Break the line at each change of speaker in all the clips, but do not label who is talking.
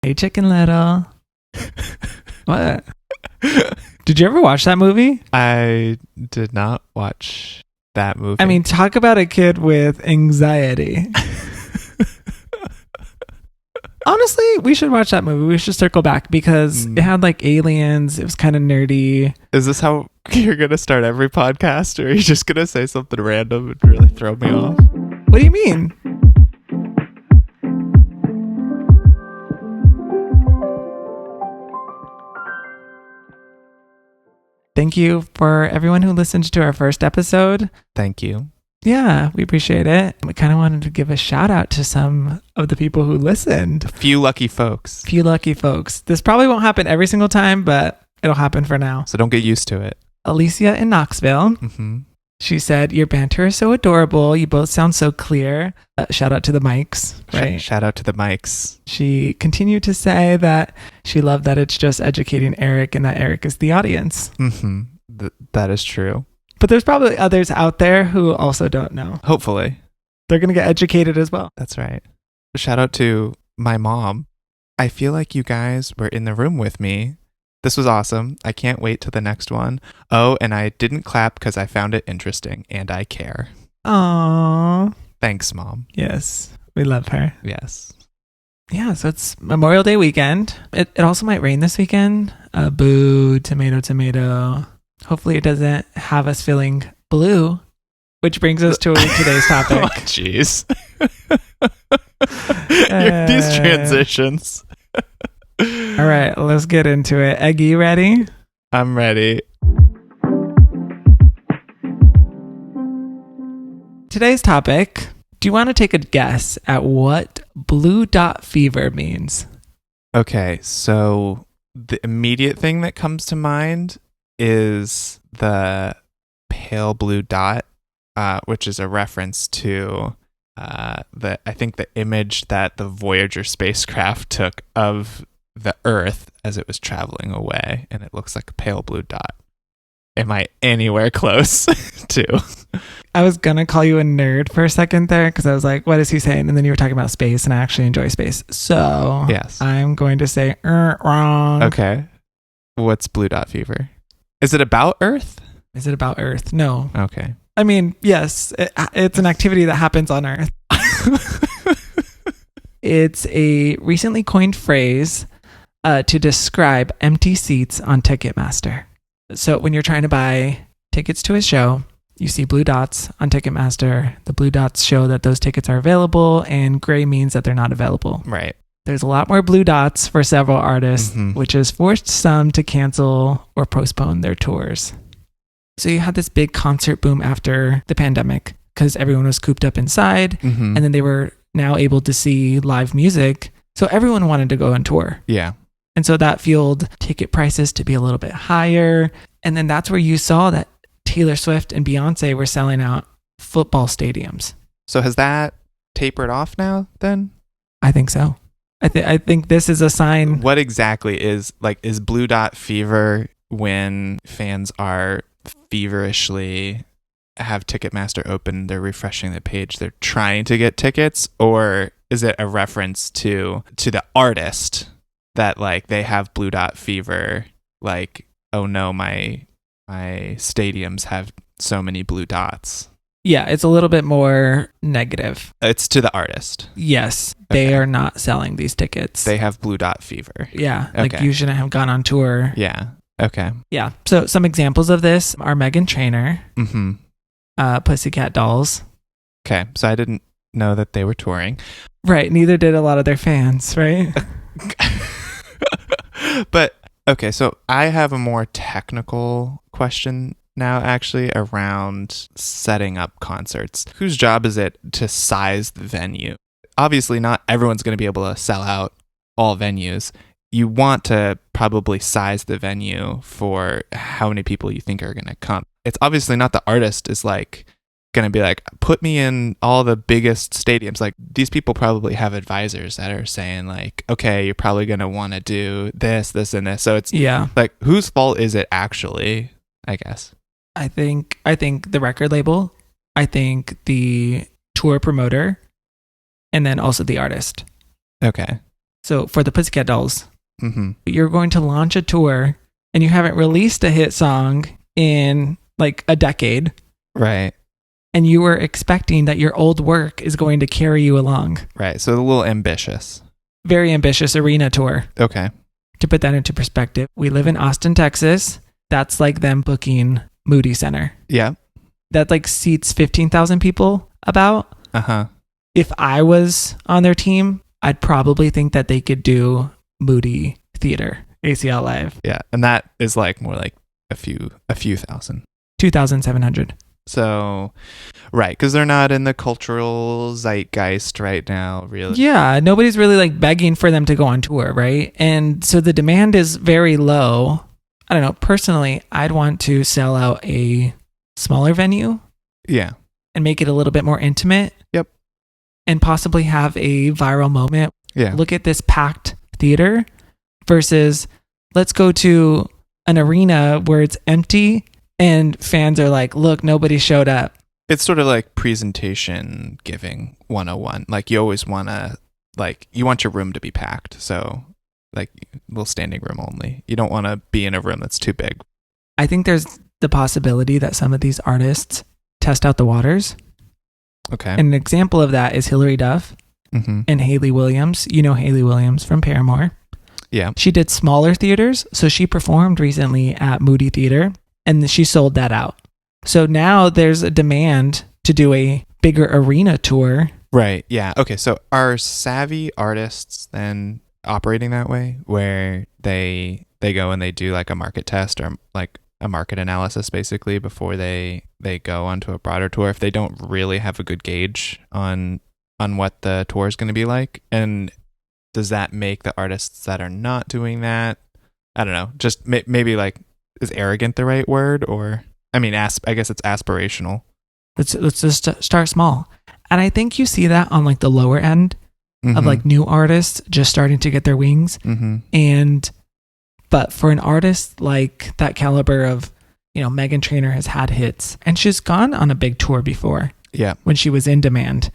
Hey, Chicken Little. What? Did you ever watch that movie?
I did not watch that movie.
I mean, talk about a kid with anxiety. Honestly, we should watch that movie. We should circle back because it had like aliens. It was kind of nerdy.
Is this how you're going to start every podcast? Or are you just going to say something random and really throw me off?
What do you mean? Thank you for everyone who listened to our first episode.
Thank you.
Yeah, we appreciate it. We kind of wanted to give a shout out to some of the people who listened.
Few lucky folks.
Few lucky folks. This probably won't happen every single time, but it'll happen for now.
So don't get used to it.
Alicia in Knoxville.
Mm-hmm.
She said, your banter is so adorable. You both sound so clear. Shout out to the mics. Right.
Shout out to the mics.
She continued to say that she loved that it's just educating Eric and that Eric is the audience.
Mm-hmm. That is true.
But there's probably others out there who also don't know.
Hopefully.
They're going to get educated as well.
That's right. Shout out to my mom. I feel like you guys were in the room with me. This was awesome. I can't wait to the next one. Oh, and I didn't clap because I found it interesting and I care.
Aww.
Thanks, Mom.
Yes. We love her.
Yes.
Yeah, so it's Memorial Day weekend. It also might rain this weekend. Boo, tomato, tomato. Hopefully it doesn't have us feeling blue, which brings us to today's topic.
Oh, jeez. These transitions.
All right, let's get into it. Egg, you ready?
I'm ready.
Today's topic. Do you want to take a guess at what blue dot fever means?
Okay, so the immediate thing that comes to mind is the pale blue dot, which is a reference to I think the image that the Voyager spacecraft took of the Earth as it was traveling away, and it looks like a pale blue dot. Am I anywhere close to?
I was gonna call you a nerd for a second there because I was like, what is he saying? And then you were talking about space, and I actually enjoy space. So
yes,
I'm going to say wrong.
Okay. What's blue dot fever? Is it about Earth?
Is it about Earth? No.
Okay.
I mean, yes, it's an activity that happens on Earth. It's a recently coined phrase to describe empty seats on Ticketmaster. So when you're trying to buy tickets to a show, you see blue dots on Ticketmaster. The blue dots show that those tickets are available, and gray means that they're not available.
Right.
There's a lot more blue dots for several artists, which has forced some to cancel or postpone their tours. So you had this big concert boom after the pandemic because everyone was cooped up inside, and then they were now able to see live music. So everyone wanted to go on tour.
Yeah.
And so that fueled ticket prices to be a little bit higher. And then that's where you saw that Taylor Swift and Beyonce were selling out football stadiums.
So has that tapered off now then?
I think so. I think this is a sign.
What exactly is blue dot fever when fans are feverishly have Ticketmaster open, they're refreshing the page, they're trying to get tickets, or is it a reference to the artist that like they have blue dot fever, like, oh no, my stadiums have so many blue dots?
Yeah, it's a little bit more negative.
It's to the artist.
Yes, they are not selling these tickets.
They have blue dot fever.
Yeah, like
Okay.
you shouldn't have gone on tour.
Yeah. Okay.
Yeah, so some examples of this are Meghan Trainor, Pussycat Dolls.
Okay, so I didn't know that they were touring.
Right, neither did a lot of their fans, right?
But, okay, so I have a more technical question now, actually, around setting up concerts. Whose job is it to size the venue? Obviously, not everyone's going to be able to sell out all venues. You want to probably size the venue for how many people you think are going to come. It's obviously not the artist is like going to be like, put me in all the biggest stadiums. Like, these people probably have advisors that are saying like, okay, you're probably going to want to do this, this, and this. So it's like, whose fault is it actually, I guess?
I think the record label, I think the tour promoter, and then also the artist.
Okay.
So for the Pussycat Dolls,
Mm-hmm.
you're going to launch a tour and you haven't released a hit song in like a decade.
Right.
And you were expecting that your old work is going to carry you along.
Right. So a little ambitious.
Very ambitious arena tour.
Okay.
To put that into perspective, we live in Austin, Texas. That's like them booking Moody Center.
Yeah.
That like seats 15,000 people about.
Uh-huh.
If I was on their team, I'd probably think that they could do Moody Theater, ACL Live.
Yeah. And that is like more like a few thousand.
2,700.
So, right, because they're not in the cultural zeitgeist right now, really.
Yeah, nobody's really like begging for them to go on tour, right? And so the demand is very low. I don't know. Personally, I'd want to sell out a smaller venue.
Yeah.
And make it a little bit more intimate.
Yep.
And possibly have a viral moment.
Yeah.
Look at this packed theater versus let's go to an arena where it's empty and fans are like, look, nobody showed up.
It's sort of like presentation giving 101. Like you always want to, like, you want your room to be packed. So like little standing room only. You don't want to be in a room that's too big.
I think there's the possibility that some of these artists test out the waters.
Okay.
And an example of that is Hilary Duff and Hayley Williams. You know Hayley Williams from Paramore.
Yeah.
She did smaller theaters. So she performed recently at Moody Theater and she sold that out. So now there's a demand to do a bigger arena tour.
Right. Yeah. Okay. So are savvy artists then operating that way where they go and they do like a market test or like a market analysis basically before they go onto a broader tour if they don't really have a good gauge on what the tour is going to be like? And does that make the artists that are not doing that, I don't know, just maybe like, is arrogant the right word? Or, I mean, I guess it's aspirational.
Let's just start small. And I think you see that on like the lower end of like new artists just starting to get their wings. But for an artist like that caliber of, you know, Meghan Trainor has had hits and she's gone on a big tour before.
Yeah.
When she was in demand.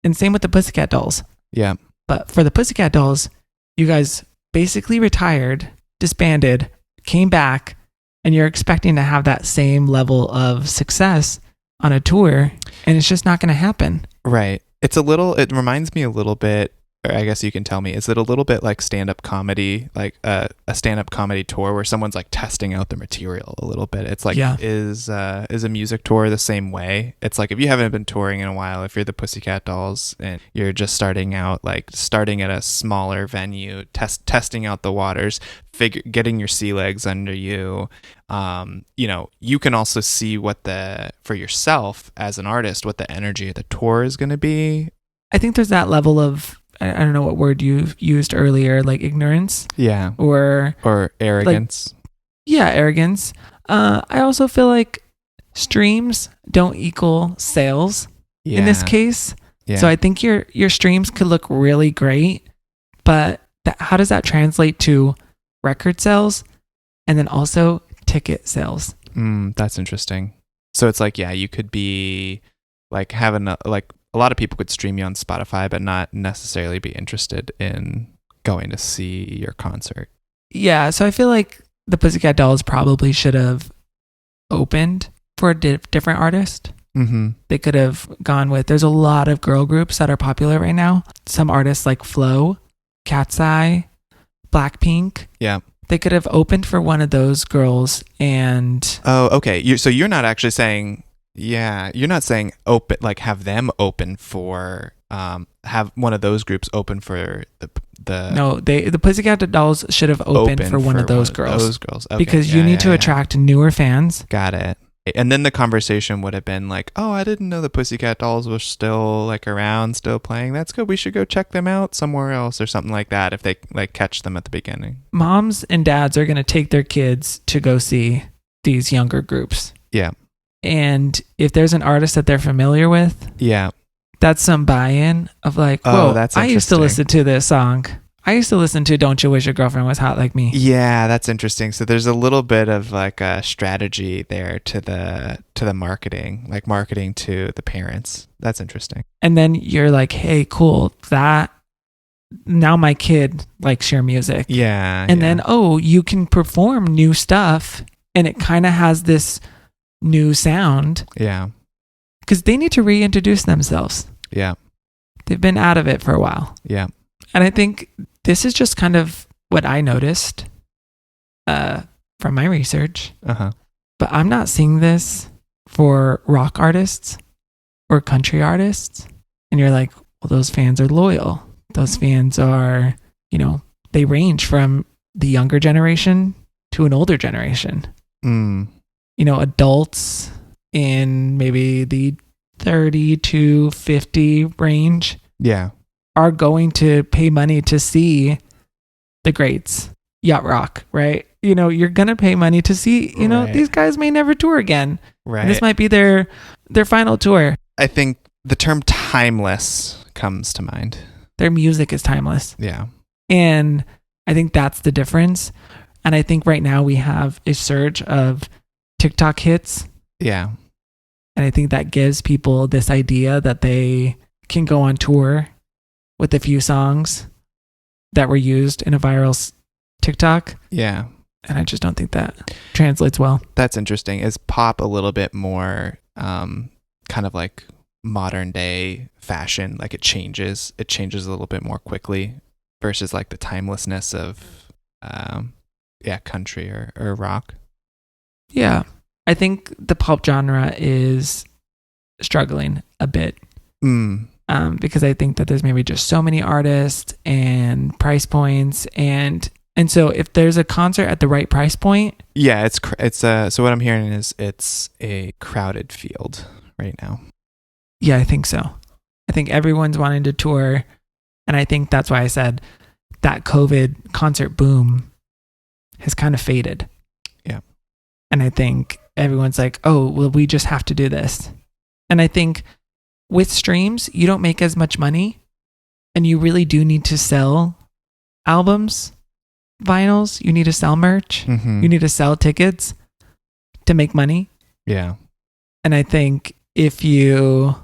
And same with the Pussycat Dolls.
Yeah.
But for the Pussycat Dolls, you guys basically retired, disbanded, came back, and you're expecting to have that same level of success on a tour, and it's just not going to happen.
Right. It reminds me a little bit, or I guess you can tell me, is it a little bit like stand-up comedy, like a stand-up comedy tour where someone's like testing out the material a little bit? It's like, is a music tour the same way? It's like if you haven't been touring in a while, if you're the Pussycat Dolls and you're just starting out, like starting at a smaller venue, testing out the waters, getting your sea legs under you, you know, you can also see for yourself as an artist, what the energy of the tour is going to be.
I think there's that level of, I don't know what word you used earlier, like ignorance.
Yeah.
Or
arrogance.
Like, yeah, arrogance. I also feel like streams don't equal sales in this case. Yeah. So I think your streams could look really great, but how does that translate to record sales and then also ticket sales?
That's interesting. So it's like, yeah, you could be like having a lot of people could stream you on Spotify, but not necessarily be interested in going to see your concert.
Yeah, so I feel like the Pussycat Dolls probably should have opened for a different artist. They could have gone with, there's a lot of girl groups that are popular right now. Some artists like Flo, Cat's Eye, Blackpink.
Yeah.
They could have opened for one of those girls and...
Oh, okay. So you're not actually saying... Yeah, you're not saying open, like have them open for, have one of those groups open for the.
No, the Pussycat Dolls should have opened for one of those girls.
Okay.
Because you need to attract newer fans.
Got it. And then the conversation would have been like, oh, I didn't know the Pussycat Dolls were still like around, still playing. That's good. We should go check them out somewhere else or something like that if they like catch them at the beginning.
Moms and dads are going to take their kids to go see these younger groups.
Yeah.
And if there's an artist that they're familiar with, that's some buy-in of like, whoa, that's I used to listen to this song. I used to listen to Don't You Wish Your Girlfriend Was Hot Like Me.
Yeah, that's interesting. So there's a little bit of like a strategy there to the marketing, like marketing to the parents. That's interesting.
And then you're like, hey, cool. That now my kid likes your music.
Yeah.
And then, oh, you can perform new stuff and it kind of has this new sound.
Yeah.
Because they need to reintroduce themselves.
Yeah.
They've been out of it for a while.
Yeah.
And I think this is just kind of what I noticed from my research.
Uh-huh.
But I'm not seeing this for rock artists or country artists. And you're like, well, those fans are loyal. Those fans are, they range from the younger generation to an older generation.
Mm.
Adults in maybe the 30 to 50 range
Yeah.
are going to pay money to see the greats, yacht rock, right? You're going to pay money to see,
Right.
these guys may never tour again.
Right.
And this might be their final tour.
I think the term timeless comes to mind.
Their music is timeless.
Yeah.
And I think that's the difference. And I think right now we have a surge of TikTok hits.
Yeah.
And I think that gives people this idea that they can go on tour with a few songs that were used in a viral TikTok.
Yeah.
And I just don't think that translates well.
That's interesting. Is pop a little bit more kind of like modern day fashion? Like it changes a little bit more quickly versus like the timelessness of country or rock.
Yeah. I think the pop genre is struggling a bit. Because I think that there's maybe just so many artists and price points, and so if there's a concert at the right price point,
yeah, it's so what I'm hearing is it's a crowded field right now.
Yeah, I think so. I think everyone's wanting to tour, and I think that's why I said that COVID concert boom has kind of faded.
Yeah,
and I think everyone's like, oh, well, we just have to do this, and I think with streams, you don't make as much money, and you really do need to sell albums, vinyls. You need to sell merch.
Mm-hmm.
You need to sell tickets to make money.
Yeah.
And I think if you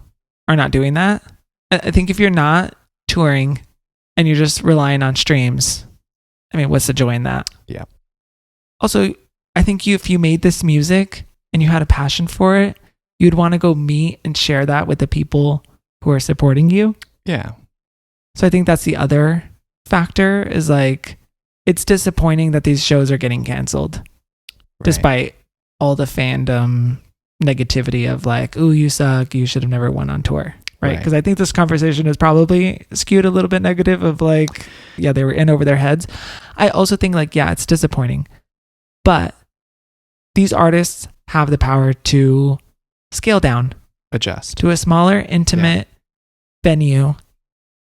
are not doing that, I think if you're not touring and you're just relying on streams, I mean, what's the joy in that?
Yeah.
Also, I think if you made this music and you had a passion for it, you'd want to go meet and share that with the people who are supporting you.
Yeah.
So I think that's the other factor is like, it's disappointing that these shows are getting canceled,
Right.
despite all the fandom negativity of like, ooh, you suck, you should have never went on tour. Right. Because I think this conversation is probably skewed a little bit negative of like, yeah, they were in over their heads. I also think like, yeah, it's disappointing. But these artists have the power to scale down,
adjust
to a smaller, intimate venue,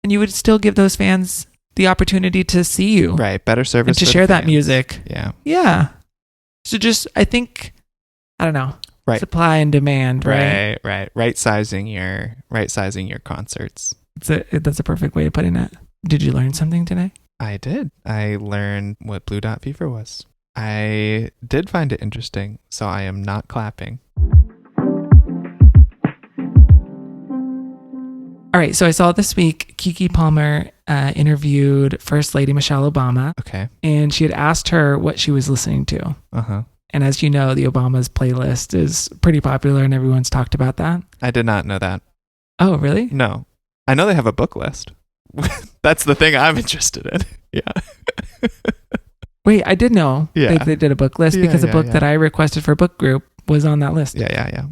and you would still give those fans the opportunity to see you.
Right. Better service
and to
for
share
the
that
fans.
music.
Yeah.
Yeah. So just, I think, I don't know.
Right.
Supply and demand, right?
Right. Right sizing your concerts.
That's a perfect way of putting it. Did you learn something today?
I did. I learned what Blue Dot Fever was. I did find it interesting, so I am not clapping.
All right, so I saw this week Keke Palmer interviewed First Lady Michelle Obama.
Okay.
And she had asked her what she was listening to.
Uh-huh.
And as you know, the Obama's playlist is pretty popular and everyone's talked about that.
I did not know that.
Oh, really?
No. I know they have a book list. That's the thing I'm interested in. Yeah.
Wait, I did know they did a book list because a book that I requested for a book group was on that list.
Yeah.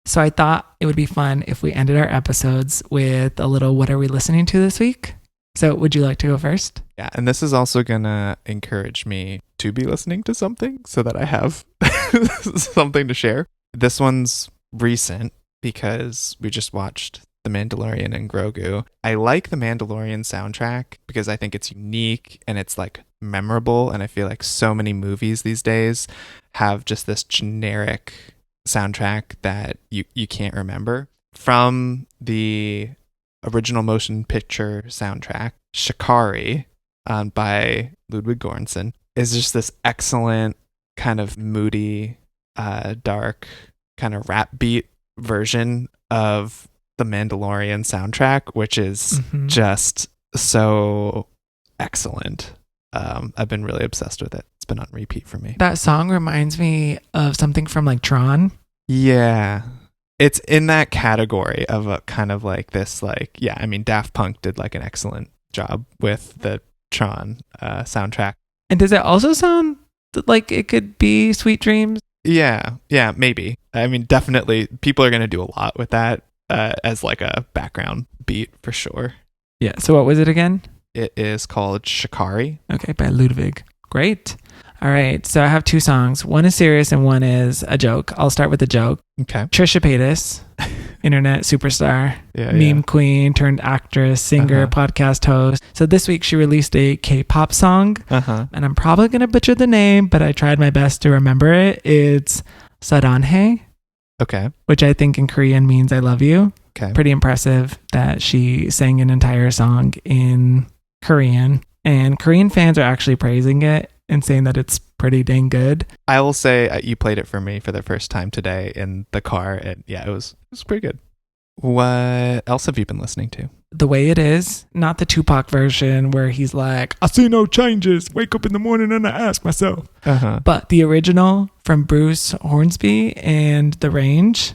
So I thought it would be fun if we ended our episodes with a little what are we listening to this week? So would you like to go first?
Yeah, and this is also going to encourage me to be listening to something so that I have something to share. This one's recent because we just watched The Mandalorian and Grogu. I like the Mandalorian soundtrack because I think it's unique and it's like memorable, and I feel like so many movies these days have just this generic soundtrack that you can't remember. From the original motion picture soundtrack, Shikari by Ludwig Göransson is just this excellent kind of moody, dark kind of rap beat version of the Mandalorian soundtrack, which is just so excellent. I've been really obsessed with it. It's been on repeat for me.
That song reminds me of something from like Tron.
Yeah. It's in that category of a kind of like this, like, yeah, I mean, Daft Punk did like an excellent job with the Tron soundtrack.
And does it also sound like it could be Sweet Dreams?
Yeah, maybe. I mean, definitely people are going to do a lot with that as like a background beat for sure.
Yeah. So what was it again?
It is called Shikari.
Okay, by Ludwig. Great. All right. So I have two songs. One is serious and one is a joke. I'll start with the joke.
Okay.
Trisha Paytas, internet superstar, meme queen turned actress, singer, podcast host. So this week she released a K-pop song, and I'm probably going to butcher the name, but I tried my best to remember it. It's Saranhae.
Okay.
Which I think in Korean means I love you.
Okay.
Pretty impressive that she sang an entire song in Korean. And Korean fans are actually praising it and saying that it's pretty dang good.
I will say you played it for me for the first time today in the car. And yeah, it was pretty good. What else have you been listening to?
The Way It Is, not the Tupac version where he's like, I see no changes, wake up in the morning and I ask myself. But the original from Bruce Hornsby and The Range.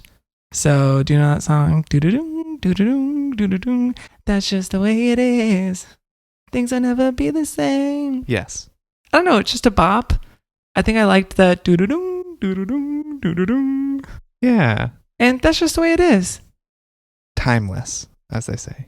So do you know that song? Do-do-doo, do-do-doo, do-do-doo. That's just the way it is. Things will never be the same.
Yes.
I don't know, it's just a bop. I think I liked that do-do-doo, do-do-doo, do-do-doo.
Yeah.
And that's just the way it is.
Timeless, as they say.